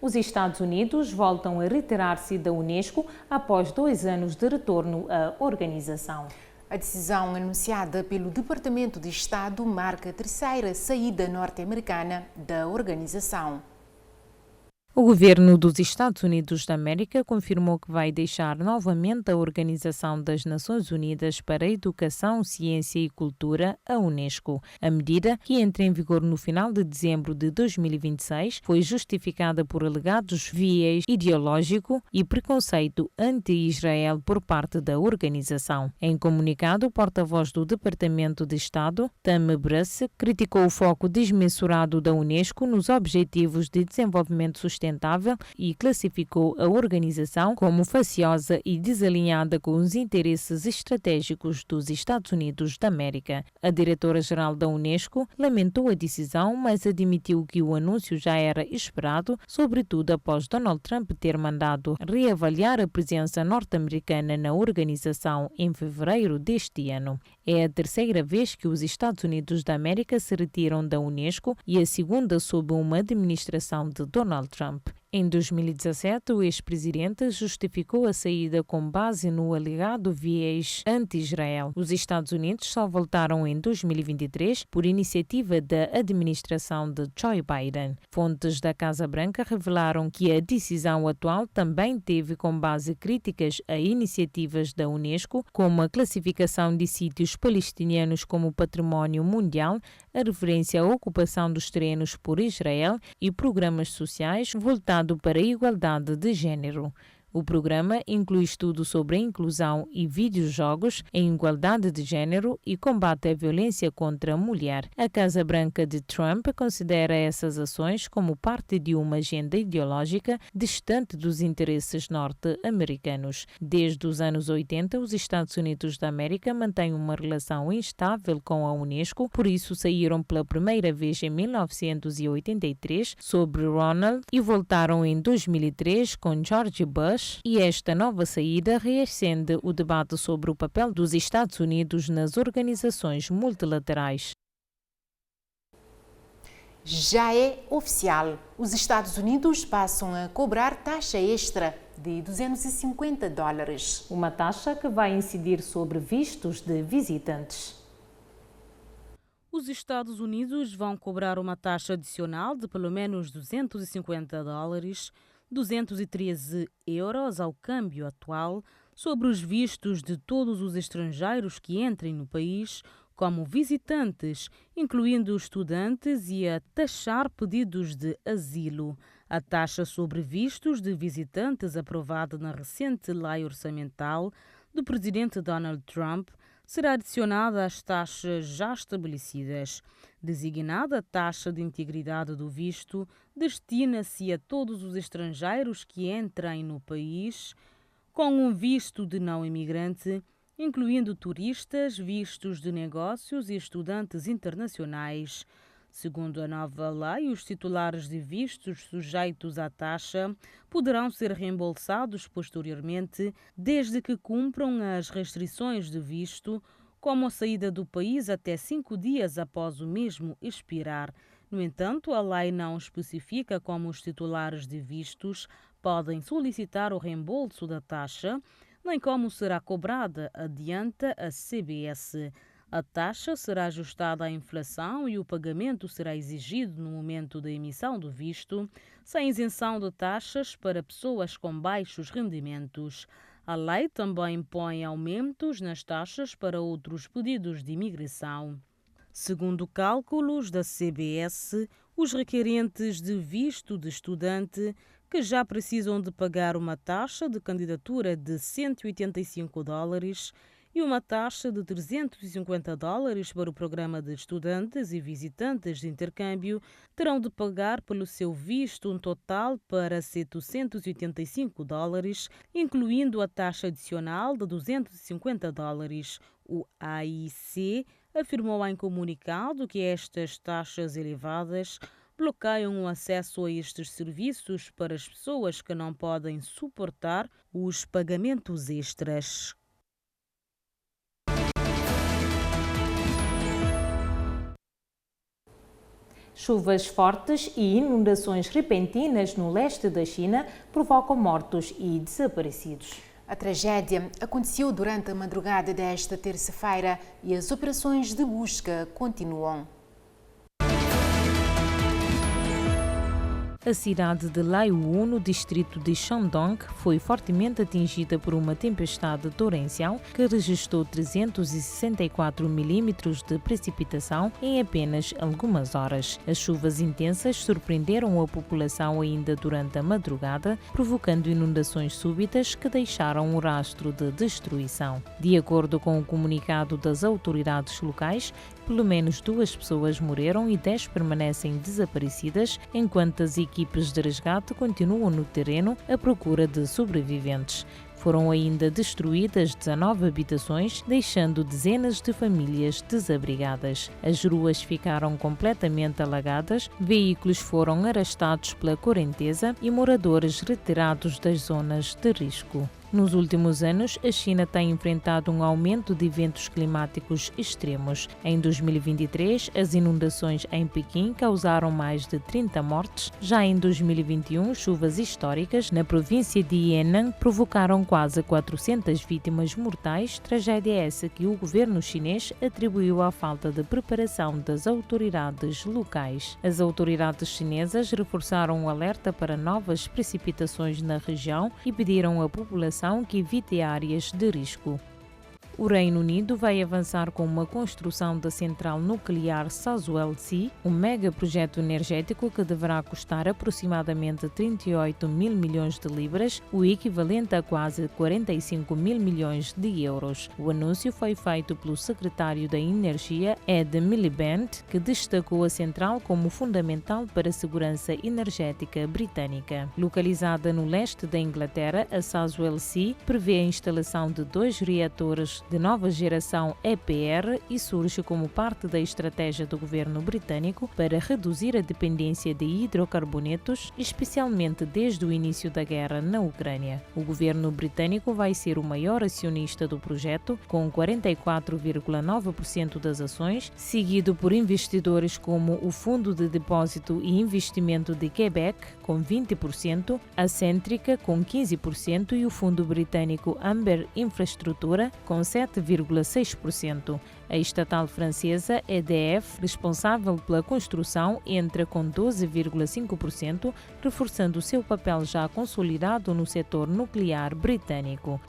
Os Estados Unidos voltam a retirar-se da Unesco após 2 anos de retorno à organização. A decisão anunciada pelo Departamento de Estado marca a terceira saída norte-americana da organização. O governo dos Estados Unidos da América confirmou que vai deixar novamente a Organização das Nações Unidas para a Educação, Ciência e Cultura, a Unesco. A medida, que entra em vigor no final de dezembro de 2026, foi justificada por alegados viés ideológico e preconceito anti-Israel por parte da organização. Em comunicado, o porta-voz do Departamento de Estado, Tam Bruce, criticou o foco desmesurado da Unesco nos Objetivos de Desenvolvimento Sustentável e classificou a organização como faciosa e desalinhada com os interesses estratégicos dos Estados Unidos da América. A diretora-geral da Unesco lamentou a decisão, mas admitiu que o anúncio já era esperado, sobretudo após Donald Trump ter mandado reavaliar a presença norte-americana na organização em fevereiro deste ano. É a terceira vez que os Estados Unidos da América se retiram da Unesco e a segunda sob uma administração de Donald Trump. Em 2017, o ex-presidente justificou a saída com base no alegado viés anti-Israel. Os Estados Unidos só voltaram em 2023 por iniciativa da administração de Joe Biden. Fontes da Casa Branca revelaram que a decisão atual também teve como base críticas a iniciativas da Unesco, como a classificação de sítios palestinianos como património mundial, a referência à ocupação dos terrenos por Israel e programas sociais voltados para a igualdade de género. O programa inclui estudos sobre a inclusão e videojogos em igualdade de género e combate à violência contra a mulher. A Casa Branca de Trump considera essas ações como parte de uma agenda ideológica distante dos interesses norte-americanos. Desde os anos 80, os Estados Unidos da América mantêm uma relação instável com a Unesco, por isso saíram pela primeira vez em 1983 sobre Ronald e voltaram em 2003 com George Bush. E esta nova saída reacende o debate sobre o papel dos Estados Unidos nas organizações multilaterais. Já é oficial. Os Estados Unidos passam a cobrar taxa extra de $250. Uma taxa que vai incidir sobre vistos de visitantes. Os Estados Unidos vão cobrar uma taxa adicional de pelo menos $250, 213 euros ao câmbio atual, sobre os vistos de todos os estrangeiros que entrem no país como visitantes, incluindo estudantes, e a taxar pedidos de asilo. A taxa sobre vistos de visitantes, aprovada na recente lei orçamental do presidente Donald Trump, será adicionada às taxas já estabelecidas. Designada taxa de integridade do visto, destina-se a todos os estrangeiros que entrem no país com um visto de não imigrante, incluindo turistas, vistos de negócios e estudantes internacionais. Segundo a nova lei, os titulares de vistos sujeitos à taxa poderão ser reembolsados posteriormente, desde que cumpram as restrições de visto, como a saída do país até 5 dias após o mesmo expirar. No entanto, a lei não especifica como os titulares de vistos podem solicitar o reembolso da taxa, nem como será cobrada, adianta a CBS. A taxa será ajustada à inflação e o pagamento será exigido no momento da emissão do visto, sem isenção de taxas para pessoas com baixos rendimentos. A lei também impõe aumentos nas taxas para outros pedidos de imigração. Segundo cálculos da CBS, os requerentes de visto de estudante que já precisam de pagar uma taxa de candidatura de $185 e uma taxa de $350 para o programa de estudantes e visitantes de intercâmbio, terão de pagar pelo seu visto um total para $785, incluindo a taxa adicional de $250. O AIC afirmou em comunicado que estas taxas elevadas bloqueiam o acesso a estes serviços para as pessoas que não podem suportar os pagamentos extras. Chuvas fortes e inundações repentinas no leste da China provocam mortos e desaparecidos. A tragédia aconteceu durante a madrugada desta terça-feira e as operações de busca continuam. A cidade de Laiwu, no distrito de Shandong, foi fortemente atingida por uma tempestade torrencial que registrou 364 milímetros de precipitação em apenas algumas horas. As chuvas intensas surpreenderam a população ainda durante a madrugada, provocando inundações súbitas que deixaram um rastro de destruição. De acordo com o comunicado das autoridades locais, pelo menos 2 pessoas morreram e 10 permanecem desaparecidas, enquanto as equipes de resgate continuam no terreno à procura de sobreviventes. Foram ainda destruídas 19 habitações, deixando dezenas de famílias desabrigadas. As ruas ficaram completamente alagadas, veículos foram arrastados pela correnteza e moradores retirados das zonas de risco. Nos últimos anos, a China tem enfrentado um aumento de eventos climáticos extremos. Em 2023, as inundações em Pequim causaram mais de 30 mortes. Já em 2021, chuvas históricas na província de Henan provocaram quase 400 vítimas mortais, tragédia essa que o governo chinês atribuiu à falta de preparação das autoridades locais. As autoridades chinesas reforçaram o alerta para novas precipitações na região e pediram à população que evite áreas de risco. O Reino Unido vai avançar com uma construção da central nuclear Sasol-C, um megaprojeto energético que deverá custar aproximadamente 38 mil milhões de libras, o equivalente a quase 45 mil milhões de euros. O anúncio foi feito pelo secretário da Energia, Ed Miliband, que destacou a central como fundamental para a segurança energética britânica. Localizada no leste da Inglaterra, a Sasol-C prevê a instalação de 2 reatores de nova geração EPR e surge como parte da estratégia do governo britânico para reduzir a dependência de hidrocarbonetos, especialmente desde o início da guerra na Ucrânia. O governo britânico vai ser o maior acionista do projeto, com 44,9% das ações, seguido por investidores como o Fundo de Depósito e Investimento de Quebec, com 20%, a Centrica, com 15% e o fundo britânico Amber Infraestrutura, com 7,6%. A estatal francesa EDF, responsável pela construção, entra com 12,5%, reforçando seu papel já consolidado no setor nuclear britânico.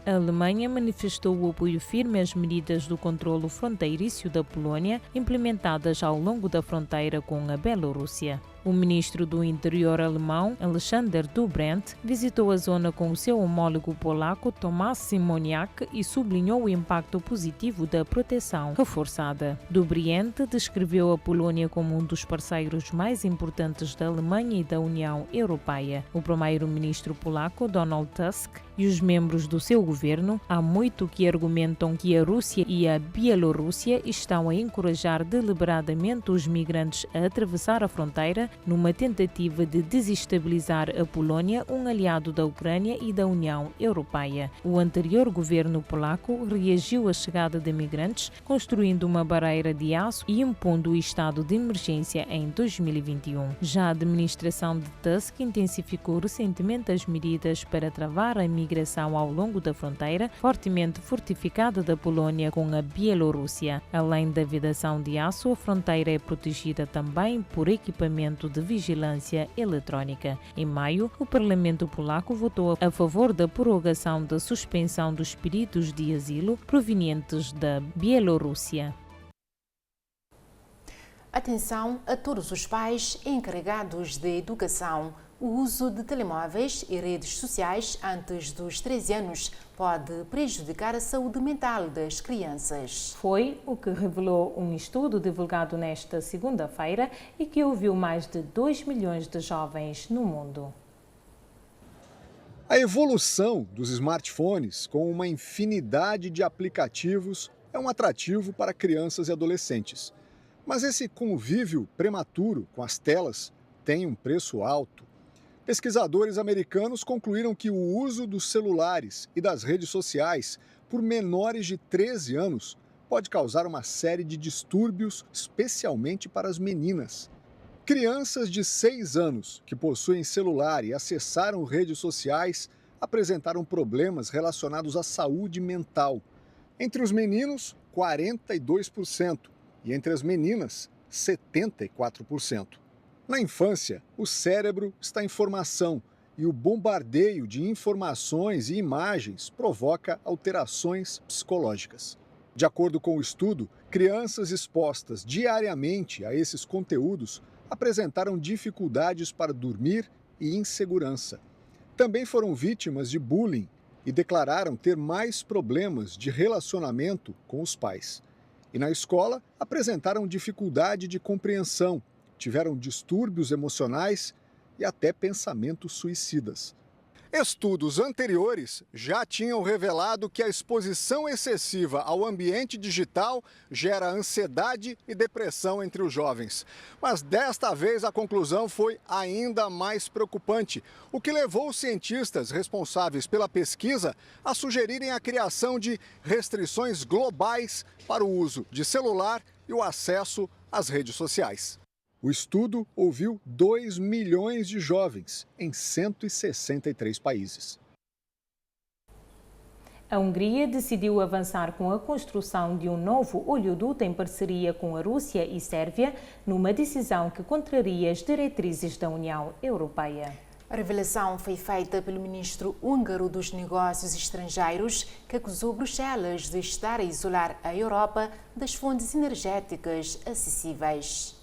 A Alemanha manifestou o apoio firme às medidas do controlo fronteiriço da Polónia implementadas ao longo da fronteira com a Bielorrússia. O ministro do Interior alemão, Alexander Dobrindt, visitou a zona com o seu homólogo polaco, Tomasz Siemoniak, e sublinhou o impacto positivo da proteção reforçada. Dobrindt descreveu a Polónia como um dos parceiros mais importantes da Alemanha e da União Europeia. O primeiro-ministro polaco, Donald Tusk, e os membros do seu governo há muito que argumentam que a Rússia e a Bielorrússia estão a encorajar deliberadamente os migrantes a atravessar a fronteira numa tentativa de desestabilizar a Polónia, um aliado da Ucrânia e da União Europeia. O anterior governo polaco reagiu à chegada de migrantes, construindo uma barreira de aço e impondo o estado de emergência em 2021. Já a administração de Tusk intensificou recentemente as medidas para travar a migração ao longo da fronteira, fortemente fortificada da Polónia com a Bielorrússia. Além da vedação de aço, a fronteira é protegida também por equipamento de vigilância eletrônica. Em maio, o Parlamento polaco votou a favor da prorrogação da suspensão dos pedidos de asilo provenientes da Bielorrússia. Atenção a todos os pais encarregados de educação. O uso de telemóveis e redes sociais antes dos 13 anos pode prejudicar a saúde mental das crianças. Foi o que revelou um estudo divulgado nesta segunda-feira e que ouviu mais de 2 milhões de jovens no mundo. A evolução dos smartphones, com uma infinidade de aplicativos, é um atrativo para crianças e adolescentes. Mas esse convívio prematuro com as telas tem um preço alto. Pesquisadores americanos concluíram que o uso dos celulares e das redes sociais por menores de 13 anos pode causar uma série de distúrbios, especialmente para as meninas. Crianças de 6 anos que possuem celular e acessaram redes sociais apresentaram problemas relacionados à saúde mental. Entre os meninos, 42%, e entre as meninas, 74%. Na infância, o cérebro está em formação e o bombardeio de informações e imagens provoca alterações psicológicas. De acordo com o estudo, crianças expostas diariamente a esses conteúdos apresentaram dificuldades para dormir e insegurança. Também foram vítimas de bullying e declararam ter mais problemas de relacionamento com os pais. E na escola, apresentaram dificuldade de compreensão, tiveram distúrbios emocionais e até pensamentos suicidas. Estudos anteriores já tinham revelado que a exposição excessiva ao ambiente digital gera ansiedade e depressão entre os jovens. Mas desta vez a conclusão foi ainda mais preocupante, o que levou os cientistas responsáveis pela pesquisa a sugerirem a criação de restrições globais para o uso de celular e o acesso às redes sociais. O estudo ouviu 2 milhões de jovens em 163 países. A Hungria decidiu avançar com a construção de um novo oleoduto em parceria com a Rússia e Sérvia, numa decisão que contraria as diretrizes da União Europeia. A revelação foi feita pelo ministro húngaro dos Negócios Estrangeiros, que acusou Bruxelas de estar a isolar a Europa das fontes energéticas acessíveis.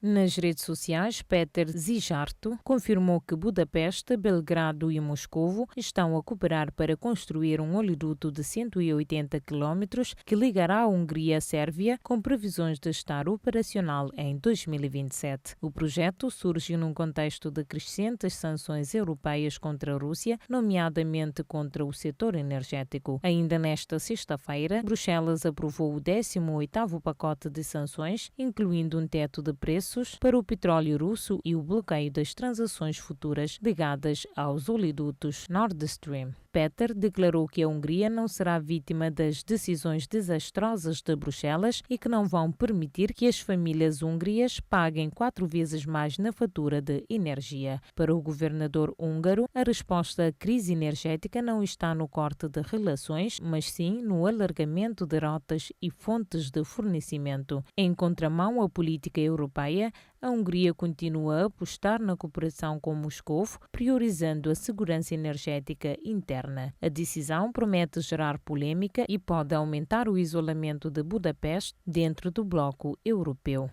Nas redes sociais, Péter Szijjártó confirmou que Budapeste, Belgrado e Moscovo estão a cooperar para construir um oleoduto de 180 quilômetros que ligará a Hungria à Sérvia, com previsões de estar operacional em 2027. O projeto surge num contexto de crescentes sanções europeias contra a Rússia, nomeadamente contra o setor energético. Ainda nesta sexta-feira, Bruxelas aprovou o 18º pacote de sanções, incluindo um teto de preços para o petróleo russo e o bloqueio das transações futuras ligadas aos oleodutos Nord Stream. Péter declarou que a Hungria não será vítima das decisões desastrosas de Bruxelas e que não vão permitir que as famílias húngaras paguem 4 vezes mais na fatura de energia. Para o governador húngaro, a resposta à crise energética não está no corte de relações, mas sim no alargamento de rotas e fontes de fornecimento. Em contramão à política europeia, a Hungria continua a apostar na cooperação com Moscou, priorizando a segurança energética interna. A decisão promete gerar polêmica e pode aumentar o isolamento de Budapeste dentro do bloco europeu.